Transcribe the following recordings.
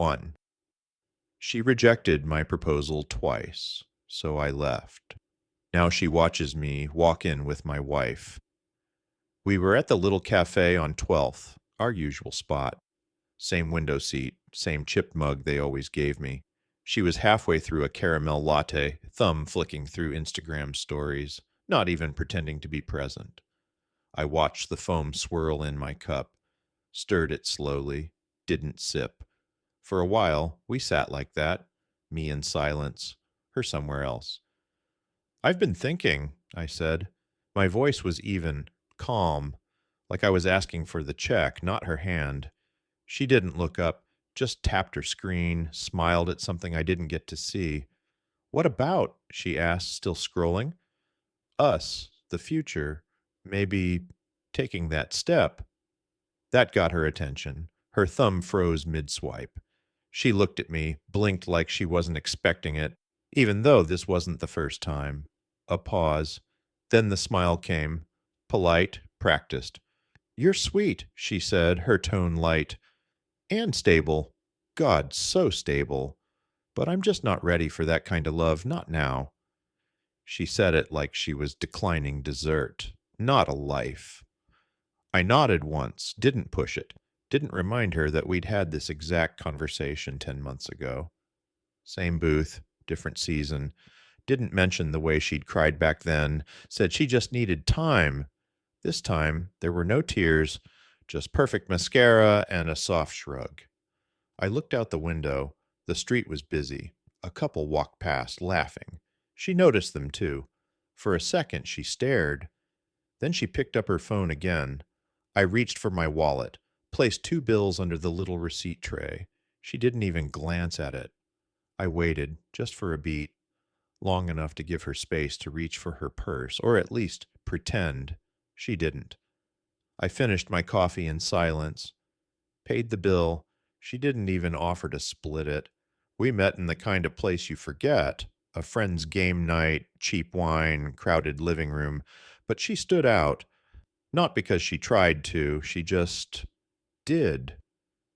1. She rejected my proposal twice, so I left. Now she watches me walk in with my wife. We were at the little cafe on 12th, our usual spot. Same window seat, same chipped mug they always gave me. She was halfway through a caramel latte, thumb flicking through Instagram stories, not even pretending to be present. I watched the foam swirl in my cup, stirred it slowly, didn't sip. For a while, we sat like that, me in silence, her somewhere else. I've been thinking, I said. My voice was even, calm, like I was asking for the check, not her hand. She didn't look up, just tapped her screen, smiled at something I didn't get to see. What about? She asked, still scrolling. Us, the future, maybe taking that step. That got her attention. Her thumb froze mid-swipe. She looked at me, blinked like she wasn't expecting it, even though this wasn't the first time. A pause. Then the smile came. Polite, practiced. "You're sweet," she said, her tone light. "And stable. God, so stable. But I'm just not ready for that kind of love, not now." She said it like she was declining dessert, not a life. I nodded once, didn't push it, didn't remind her that we'd had this exact conversation 10 months ago. Same booth, different season. Didn't mention the way she'd cried back then, said she just needed time. This time, there were no tears, just perfect mascara and a soft shrug. I looked out the window. The street was busy. A couple walked past, laughing. She noticed them, too. For a second, she stared. Then she picked up her phone again. I reached for my wallet, placed 2 bills under the little receipt tray. She didn't even glance at it. I waited, just for a beat, long enough to give her space to reach for her purse, or at least pretend. She didn't. I finished my coffee in silence, paid the bill. She didn't even offer to split it. We met in the kind of place you forget, a friend's game night, cheap wine, crowded living room, but she stood out. Not because she tried to, she just did.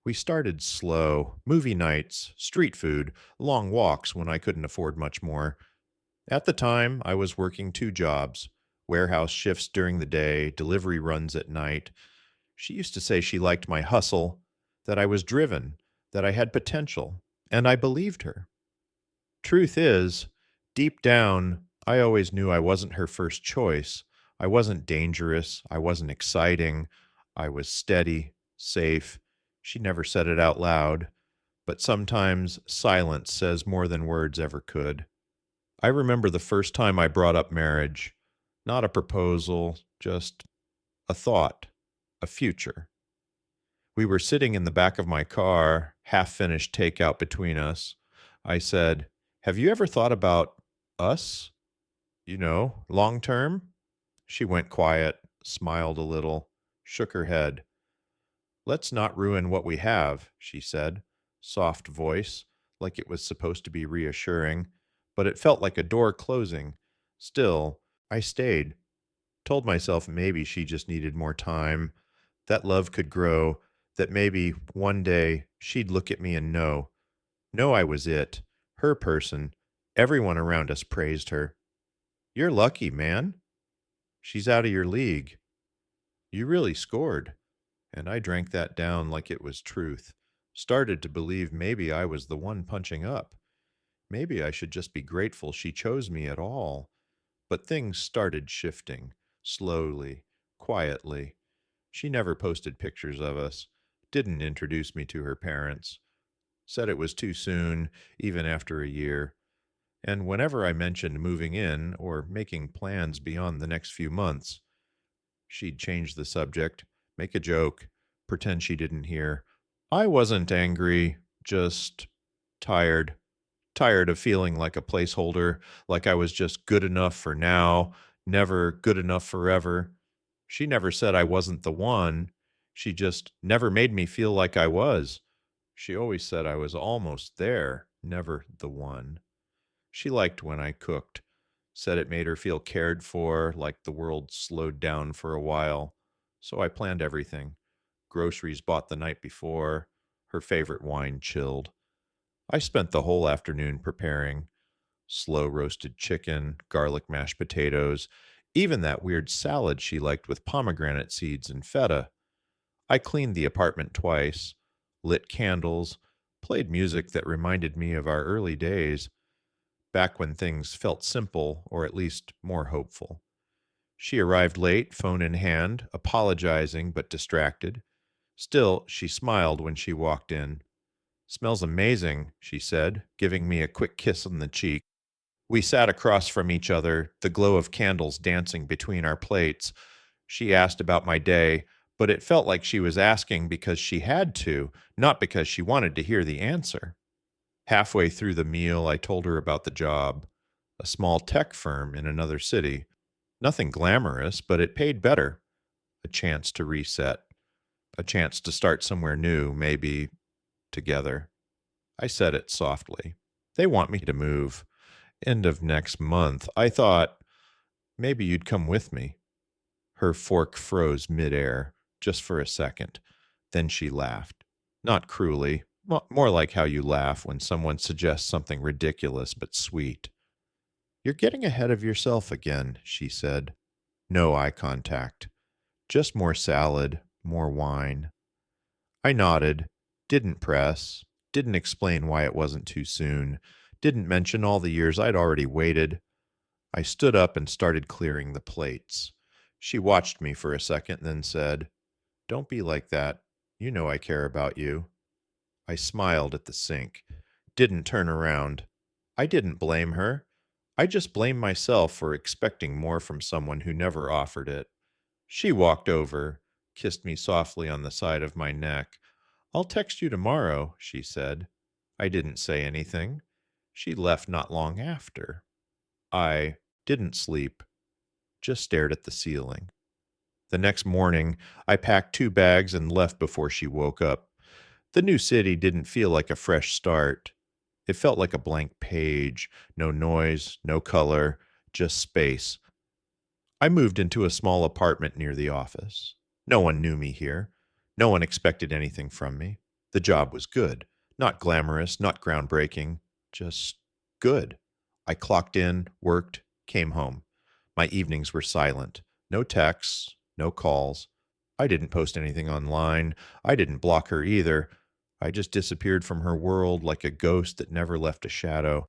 We started slow, movie nights, street food, long walks when I couldn't afford much more. At the time, I was working 2 jobs, warehouse shifts during the day, delivery runs at night. She used to say she liked my hustle, that I was driven, that I had potential, and I believed her. Truth is, deep down, I always knew I wasn't her first choice. I wasn't dangerous. I wasn't exciting. I was steady, safe. She never said it out loud, but sometimes silence says more than words ever could. I remember the first time I brought up marriage. Not a proposal, just a thought, a future. We were sitting in the back of my car, half-finished takeout between us. I said, "Have you ever thought about us? Long term?" She went quiet, smiled a little, shook her head. "Let's not ruin what we have," she said. Soft voice, like it was supposed to be reassuring, but it felt like a door closing. Still, I stayed. Told myself maybe she just needed more time, that love could grow, that maybe one day she'd look at me and know I was it, her person. Everyone around us praised her. "You're lucky, man. She's out of your league. You really scored." And I drank that down like it was truth. Started to believe maybe I was the one punching up. Maybe I should just be grateful she chose me at all. But things started shifting, slowly, quietly. She never posted pictures of us, didn't introduce me to her parents, said it was too soon, even after a year. And whenever I mentioned moving in or making plans beyond the next few months, she'd change the subject, make a joke, pretend she didn't hear. I wasn't angry, just tired. Tired of feeling like a placeholder, like I was just good enough for now, never good enough forever. She never said I wasn't the one. She just never made me feel like I was. She always said I was almost there, never the one. She liked when I cooked, said it made her feel cared for, like the world slowed down for a while. So I planned everything. Groceries bought the night before, her favorite wine chilled. I spent the whole afternoon preparing slow roasted chicken, garlic mashed potatoes, even that weird salad she liked with pomegranate seeds and feta. I cleaned the apartment twice, lit candles, played music that reminded me of our early days, back when things felt simple or at least more hopeful. She arrived late, phone in hand, apologizing but distracted. Still, she smiled when she walked in. "Smells amazing," she said, giving me a quick kiss on the cheek. We sat across from each other, the glow of candles dancing between our plates. She asked about my day, but it felt like she was asking because she had to, not because she wanted to hear the answer. Halfway through the meal, I told her about the job, a small tech firm in another city. Nothing glamorous, but it paid better. A chance to reset, a chance to start somewhere new, maybe together. I said it softly. They want me to move. End of next month. I thought maybe you'd come with me. Her fork froze midair, just for a second. Then she laughed. Not cruelly, more like how you laugh when someone suggests something ridiculous but sweet. "You're getting ahead of yourself again," she said. No eye contact. Just more salad, more wine. I nodded, didn't press, didn't explain why it wasn't too soon, didn't mention all the years I'd already waited. I stood up and started clearing the plates. She watched me for a second, then said, "Don't be like that. You know I care about you." I smiled at the sink, didn't turn around. I didn't blame her. I just blamed myself for expecting more from someone who never offered it. She walked over, kissed me softly on the side of my neck. "I'll text you tomorrow," she said. I didn't say anything. She left not long after. I didn't sleep, just stared at the ceiling. The next morning, I packed 2 bags and left before she woke up. The new city didn't feel like a fresh start. It felt like a blank page, no noise, no color, just space. I moved into a small apartment near the office. No one knew me here. No one expected anything from me. The job was good. Not glamorous, not groundbreaking, just good. I clocked in, worked, came home. My evenings were silent. No texts, no calls. I didn't post anything online. I didn't block her either. I just disappeared from her world like a ghost that never left a shadow.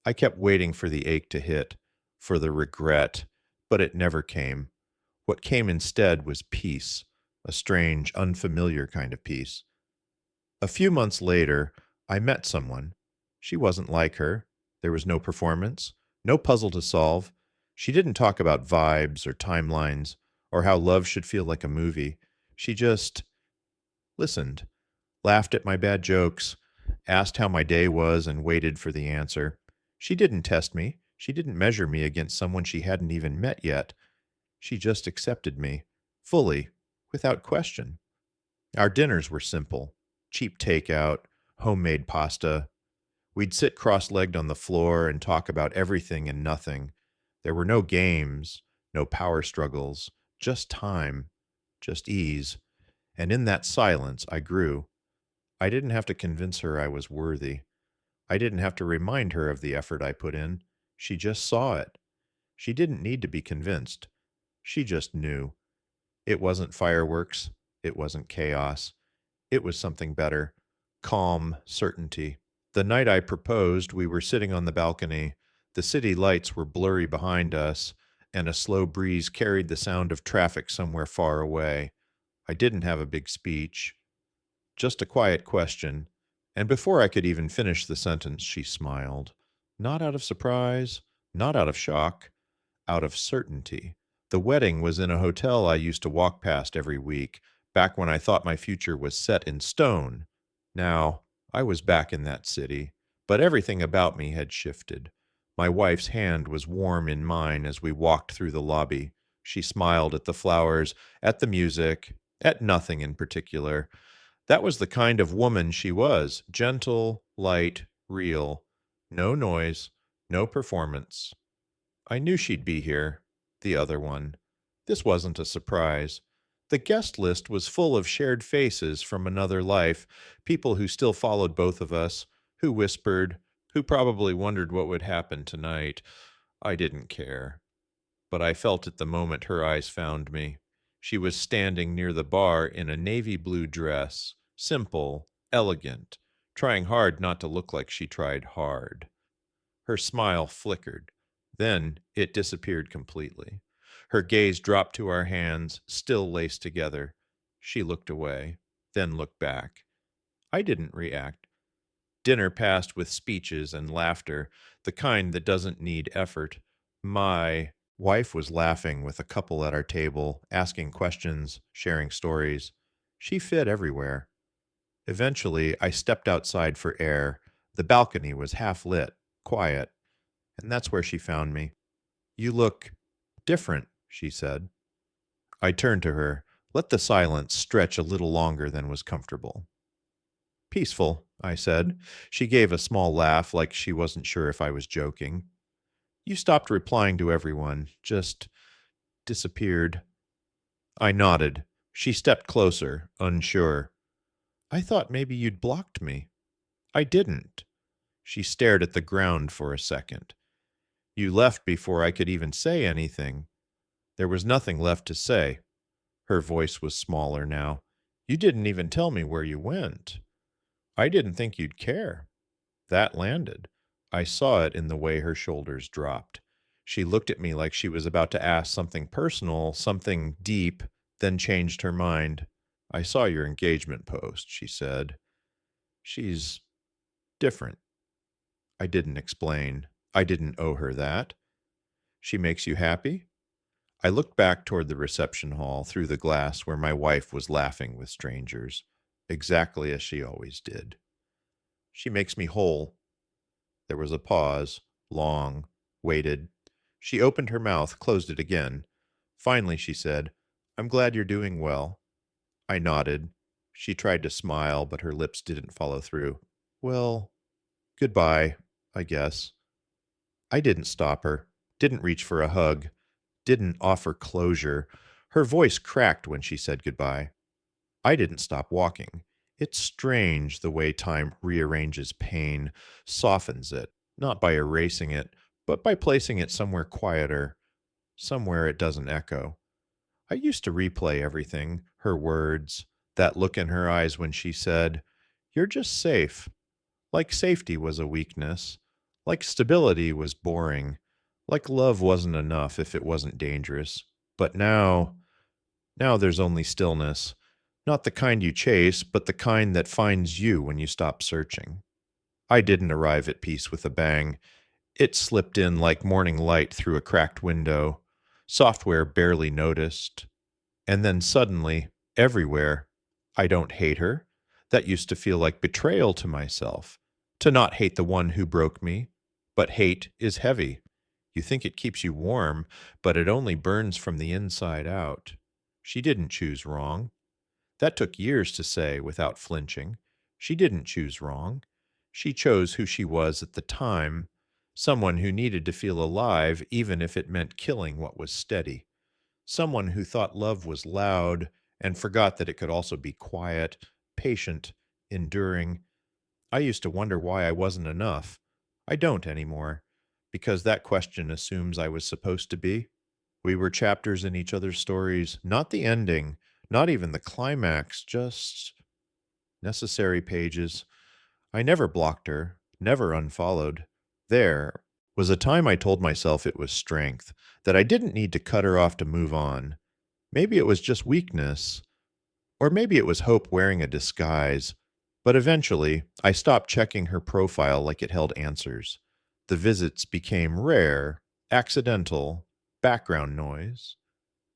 I kept waiting for the ache to hit, for the regret, but it never came. What came instead was peace, a strange, unfamiliar kind of peace. A few months later, I met someone. She wasn't like her. There was no performance, no puzzle to solve. She didn't talk about vibes or timelines or how love should feel like a movie. She just listened, laughed at my bad jokes, asked how my day was, and waited for the answer. She didn't test me. She didn't measure me against someone she hadn't even met yet. She just accepted me, fully, without question. Our dinners were simple: cheap takeout, homemade pasta. We'd sit cross legged on the floor and talk about everything and nothing. There were no games, no power struggles, just time, just ease. And in that silence, I grew. I didn't have to convince her I was worthy. I didn't have to remind her of the effort I put in. She just saw it. She didn't need to be convinced. She just knew. It wasn't fireworks. It wasn't chaos. It was something better. Calm certainty. The night I proposed, we were sitting on the balcony. The city lights were blurry behind us, and a slow breeze carried the sound of traffic somewhere far away. I didn't have a big speech, just a quiet question, and before I could even finish the sentence, she smiled. Not out of surprise, not out of shock, out of certainty. The wedding was in a hotel I used to walk past every week, back when I thought my future was set in stone. Now, I was back in that city, but everything about me had shifted. My wife's hand was warm in mine as we walked through the lobby. She smiled at the flowers, at the music, at nothing in particular. That was the kind of woman she was: gentle, light, real. No noise, no performance. I knew she'd be here, the other one. This wasn't a surprise. The guest list was full of shared faces from another life, people who still followed both of us, who whispered, who probably wondered what would happen tonight. I didn't care, but I felt at the moment her eyes found me. She was standing near the bar in a navy blue dress, simple, elegant, trying hard not to look like she tried hard. Her smile flickered. Then it disappeared completely. Her gaze dropped to our hands, still laced together. She looked away, then looked back. I didn't react. Dinner passed with speeches and laughter, the kind that doesn't need effort. My wife was laughing with a couple at our table, asking questions, sharing stories. She fit everywhere. Eventually, I stepped outside for air. The balcony was half lit, quiet, and that's where she found me. You look different, she said. I turned to her, let the silence stretch a little longer than was comfortable. Peaceful, I said. She gave a small laugh like she wasn't sure if I was joking. You stopped replying to everyone, just disappeared. I nodded. She stepped closer, unsure. I thought maybe you'd blocked me. I didn't. She stared at the ground for a second. You left before I could even say anything. There was nothing left to say. Her voice was smaller now. You didn't even tell me where you went. I didn't think you'd care. That landed. I saw it in the way her shoulders dropped. She looked at me like she was about to ask something personal, something deep, then changed her mind. I saw your engagement post, she said. She's different. I didn't explain. I didn't owe her that. She makes you happy? I looked back toward the reception hall through the glass where my wife was laughing with strangers, exactly as she always did. She makes me whole. There was a pause, long, waited. She opened her mouth, closed it again. Finally, she said, I'm glad you're doing well. I nodded. She tried to smile, but her lips didn't follow through. Well, goodbye, I guess. I didn't stop her, didn't reach for a hug, didn't offer closure. Her voice cracked when she said goodbye. I didn't stop walking. It's strange the way time rearranges pain, softens it, not by erasing it, but by placing it somewhere quieter, somewhere it doesn't echo. I used to replay everything, her words, that look in her eyes when she said, You're just safe. Like safety was a weakness, like stability was boring, like love wasn't enough if it wasn't dangerous. But now there's only stillness, not the kind you chase, but the kind that finds you when you stop searching. I didn't arrive at peace with a bang. It slipped in like morning light through a cracked window, software barely noticed. And then suddenly, everywhere, I don't hate her. That used to feel like betrayal to myself, to not hate the one who broke me. But hate is heavy. You think it keeps you warm, but it only burns from the inside out. She didn't choose wrong. That took years to say without flinching. She didn't choose wrong. She chose who she was at the time, someone who needed to feel alive even if it meant killing what was steady. Someone who thought love was loud and forgot that it could also be quiet, patient, enduring. I used to wonder why I wasn't enough. I don't anymore, because that question assumes I was supposed to be. We were chapters in each other's stories, not the ending, not even the climax, just necessary pages. I never blocked her, never unfollowed. There was a time I told myself it was strength, that I didn't need to cut her off to move on. Maybe it was just weakness, or maybe it was hope wearing a disguise. But eventually, I stopped checking her profile like it held answers. The visits became rare, accidental, background noise.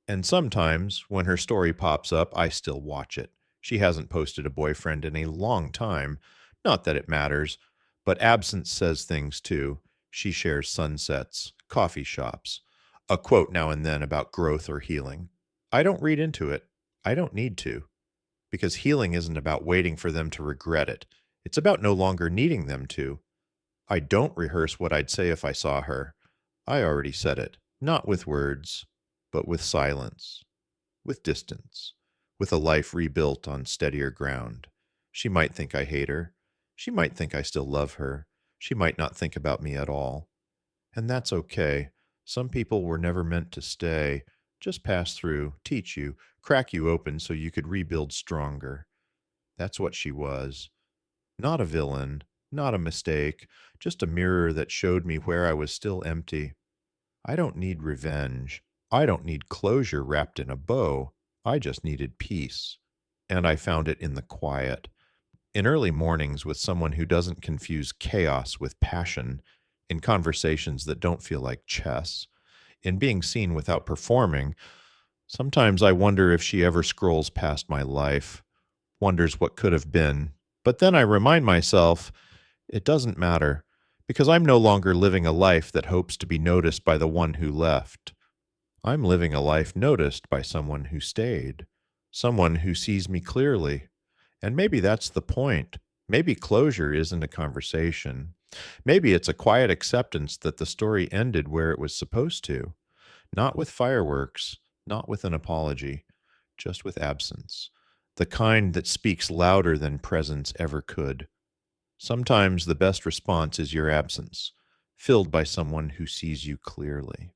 And sometimes, when her story pops up, I still watch it. She hasn't posted a boyfriend in a long time. Not that it matters, but absence says things too. She shares sunsets, coffee shops, a quote now and then about growth or healing. I don't read into it. I don't need to, because healing isn't about waiting for them to regret it. It's about no longer needing them to. I don't rehearse what I'd say if I saw her. I already said it, not with words, but with silence, with distance. with a life rebuilt on steadier ground. She might think I hate her. She might think I still love her. She might not think about me at all. And that's okay. Some people were never meant to stay, just pass through, teach you, crack you open so you could rebuild stronger. That's what she was. Not a villain, not a mistake, just a mirror that showed me where I was still empty. I don't need revenge. I don't need closure wrapped in a bow. I just needed peace. And I found it in the quiet. In early mornings with someone who doesn't confuse chaos with passion, in conversations that don't feel like chess, in being seen without performing. Sometimes I wonder if she ever scrolls past my life, wonders what could have been. But then I remind myself it doesn't matter, because I'm no longer living a life that hopes to be noticed by the one who left. I'm living a life noticed by someone who stayed, someone who sees me clearly. And maybe that's the point. Maybe closure isn't a conversation. Maybe it's a quiet acceptance that the story ended where it was supposed to, not with fireworks, not with an apology, just with absence, the kind that speaks louder than presence ever could. Sometimes the best response is your absence, filled by someone who sees you clearly.